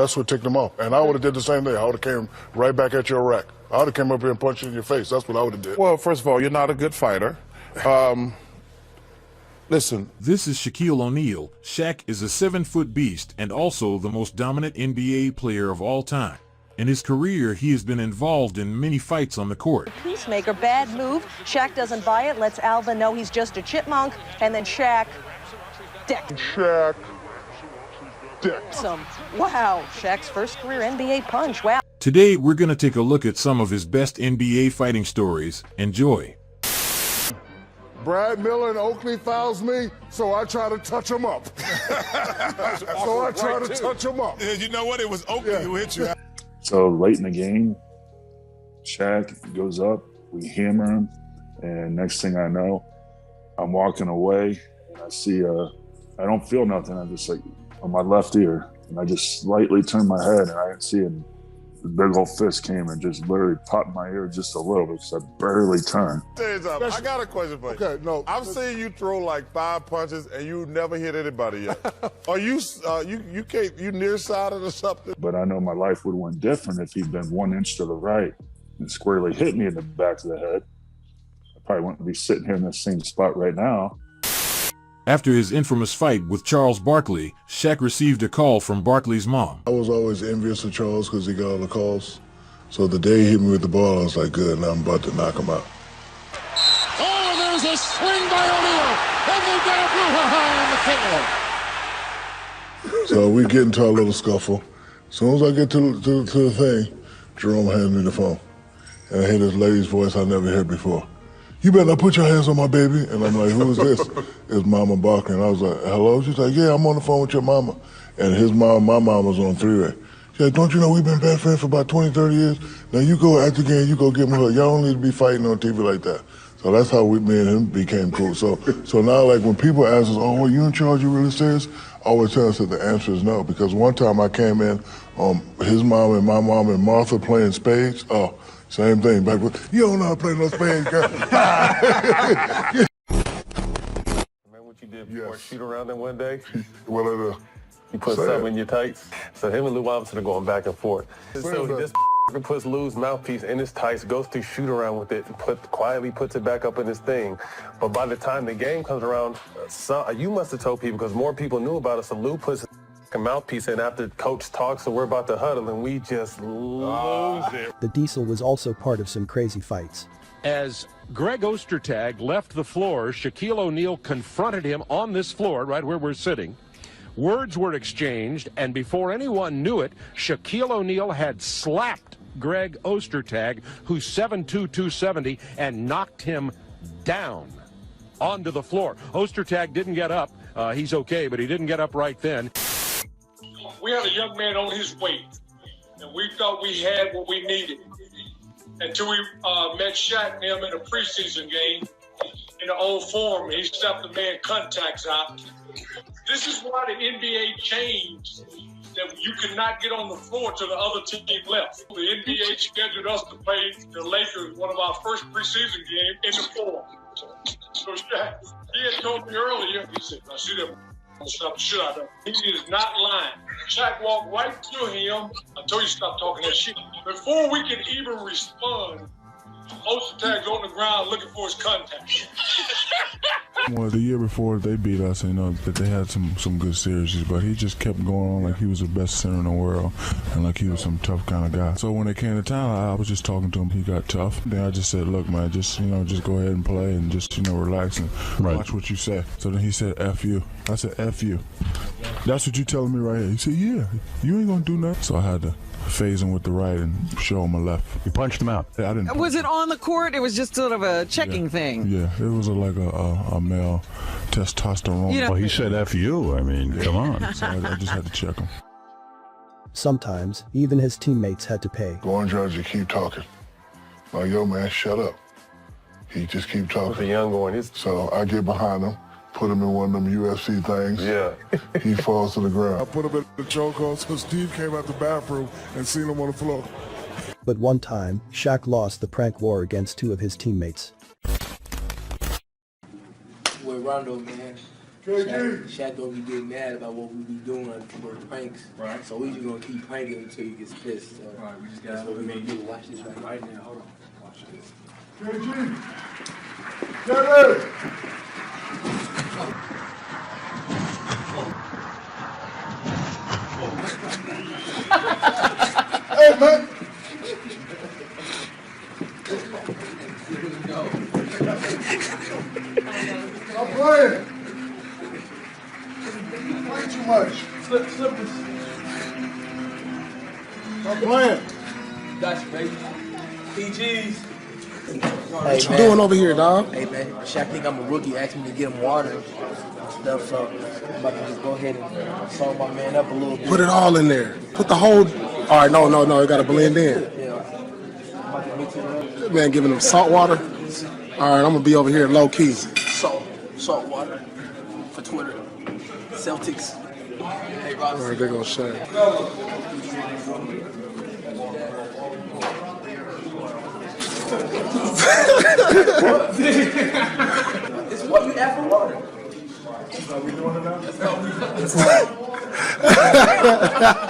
That's what ticked him off. And I would have did the same thing. I would have came right back at your rack. I would have came up here and punched you in your face. That's what I would have did. Well, first of all, you're not a good fighter. Listen. This is Shaquille O'Neal. Shaq is a 7-foot beast and also the most dominant NBA player of all time. In his career, he has been involved in many fights on the court. Peacemaker, bad move. Shaq doesn't buy it, lets Alvin know he's just a chipmunk, and then Shaq decked him. Wow, Shaq's first career NBA punch. Wow. Today, we're going to take a look at some of his best NBA fighting stories. Enjoy. Brad Miller in Oakley fouls me, so I try to touch him up. Touch him up. You know what? It was Oakley who hit you. So late in the game, Shaq goes up, we hammer him, and next thing I know, I'm walking away, and I see, I don't feel nothing. I'm just like on my left ear, and I just slightly turn my head, and I didn't see it. The big old fist came and just literally popped my ear just a little bit, because I barely turned. I got a question for you. Okay, no. I've seen you throw like 5 punches and you never hit anybody yet. Are you you nearsighted or something? But I know my life would have went different if he'd been 1 inch to the right and squarely hit me in the back of the head. I probably wouldn't be sitting here in the same spot right now. After his infamous fight with Charles Barkley, Shaq received a call from Barkley's mom. I was always envious of Charles because he got all the calls. So the day he hit me with the ball, I was like, good, now I'm about to knock him out. Oh, there's a swing by O'Neal. And they got a blue on the KO. So we get into our little scuffle. As soon as I get to the thing, Jerome hands me the phone. And I hear this lady's voice I never heard before. You better not put your hands on my baby. And I'm like, who is this? It's Mama Barkley. And I was like, hello? She's like, yeah, I'm on the phone with your mama. And his mom, my mom was on 3-way. She's like, don't you know we've been best friends for about 20, 30 years? Now you go at the game, you go get me her. Y'all don't need to be fighting on TV like that. So that's how me and him became cool. So now, like, when people ask us, oh, are you in charge? You really serious? I always tell us that the answer is no. Because one time I came in, his mom and my mom and Martha playing spades. Oh, same thing. Back with, you don't know how to play no spades, girl. Remember what you did before shoot around in one day? Well, You put something in your tights. So him and Lou Robinson are going back and forth. So this puts Lou's mouthpiece in his tights, goes to shoot around with it, and quietly puts it back up in his thing. But by the time the game comes around, you must have told people, because more people knew about it, so Lou puts his mouthpiece in after coach talks, so we're about to huddle, and we just lose it. The Diesel was also part of some crazy fights. As Greg Ostertag left the floor, Shaquille O'Neal confronted him on this floor, right where we're sitting. Words were exchanged, and before anyone knew it, Shaquille O'Neal had slapped Greg Ostertag, who's 7'2", 270, and knocked him down onto the floor. Ostertag didn't get up. He's okay, but he didn't get up right then. We had a young man on his weight, and we thought we had what we needed until we met Shaq and him in a preseason game in the old forum. He stepped the man contacts out. This is why the NBA changed, that you could not get on the floor till the other team left. The NBA scheduled us to play the Lakers, one of our first preseason games, in the forum. So Shaq, he had told me earlier, he said, I see that. Stop the shit out of him. He is not lying. Shaq walked right to him. I told you stop talking that shit. Before we could even respond, Ostertag's on the ground looking for his contact. Well, the year before they beat us, you know, that they had some good series, but he just kept going on like he was the best center in the world and like he was some tough kind of guy. So when they came to town, I was just talking to him. He got tough. Then I just said, look, man, just go ahead and play and just, relax and watch what you say. So then he said, F you. I said, F you. That's what you telling me right here. He said, yeah, you ain't gonna do nothing. So I had to phase him with the right and show him a left. You punched him out. Yeah, I didn't. Was it on the court? It was just sort of a checking thing. Yeah, it was like a male testosterone. Well, he said F you. I mean, come on. So I just had to check him. Sometimes, even his teammates had to pay. Go on, Judge, you keep talking. Like, yo, man, shut up. He just keep talking. The young one is. So I get behind him, put him in one of them UFC things. Yeah. He falls to the ground. I put him in the chokehold, so Steve came out the bathroom and seen him on the floor. But one time, Shaq lost the prank war against 2 of his teammates. With Rondo, man, Shaq gonna be getting mad about what we be doing for the pranks. Right. So we just gonna keep pranking until he gets pissed. So right. We just that's what we're gonna do. Watch this right now. Hold on. Watch this. KG. Jerry. Hey, man. I'm playing. Play too much. Slippers. I'm playing. Gotcha, baby. PGs. What you doing over here, dog? Hey, man. Shaq think I'm a rookie. Asked me to get him water and stuff, so I'm about to just go ahead and salt my man up a little bit. Put it all in there. Put the whole. All right, no. It got to blend in. Yeah. I'm about to mix it up. That man giving him salt water. All right, I'm gonna be over here low key. Salt water for Twitter. Celtics. Hey, All right, they're gonna share. It's what you ask for water. Are we doing it now?